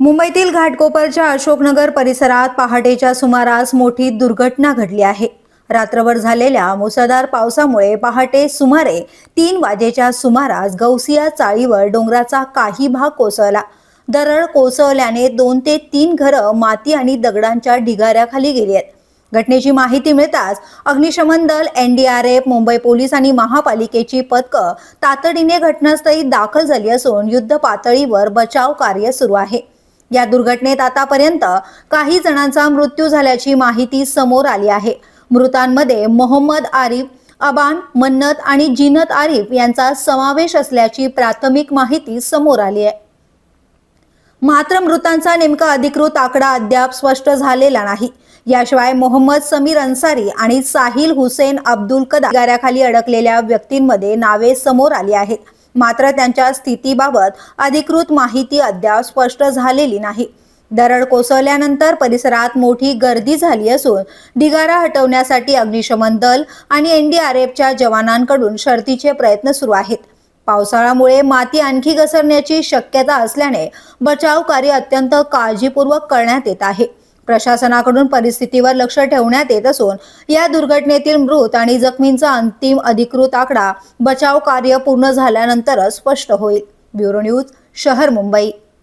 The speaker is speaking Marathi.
मुंबईतील घाटकोपरच्या अशोकनगर परिसरात पहाटेच्या सुमारास मोठी दुर्घटना घडली आहे। रात्रभर झालेल्या मुसळधार पावसामुळे पहाटे सुमारे 3 वाजेच्या सुमारास गौसिया चाळीवर डोंगराचा काही भाग कोसळला। दरड कोसळल्याने 2 ते 3 घरं माती आणि दगडांच्या ढिगाऱ्याखाली गेली आहेत। घटनेची माहिती मिळताच अग्निशमन दल, एनडीआरएफ, मुंबई पोलीस आणि महापालिकेची पथकं तातडीने घटनास्थळी दाखल झाली असून युद्ध पातळीवर बचाव कार्य सुरू आहे। या दुर्घटनेत आतापर्यंत काही जणांचा मृत्यू झाल्याची माहिती समोर आली आहे। मृतांमध्ये मोहम्मद आरिफ, अबान, मन्नत आणि जिनत आरिफ यांचा समावेश असल्याची प्राथमिक माहिती समोर आली आहे। मात्र मृतांचा नेमका अधिकृत आकडा अद्याप स्पष्ट झालेला नाही। याशिवाय मोहम्मद समीर अन्सारी आणि साहिल हुसेन अब्दुल कदा ढिगाऱ्याखाली अडकलेल्या व्यक्तींमध्ये नावे समोर आली आहेत। मात्र त्यांच्या स्थितीबाबत अधिकृत माहिती अद्याप स्पष्ट झालेली नाही। दरड कोसळल्यानंतर परिसरात मोठी गर्दी झाली असून ढिगारा हटवण्यासाठी अग्निशमन दल आणि एनडीआरएफच्या जवानांकडून शर्थीचे प्रयत्न सुरू आहेत। पावसाळ्यामुळे माती आणखी घसरण्याची शक्यता असल्याने बचाव कार्य अत्यंत काळजीपूर्वक करण्यात येत आहे। प्रशासनाकडून परिस्थितीवर लक्ष ठेवण्यात येत असून या दुर्घटनेतील मृत आणि जखमींचा अंतिम अधिकृत आकडा बचाव कार्य पूर्ण झाल्यानंतरच स्पष्ट होईल। ब्युरो न्यूज, शहर मुंबई।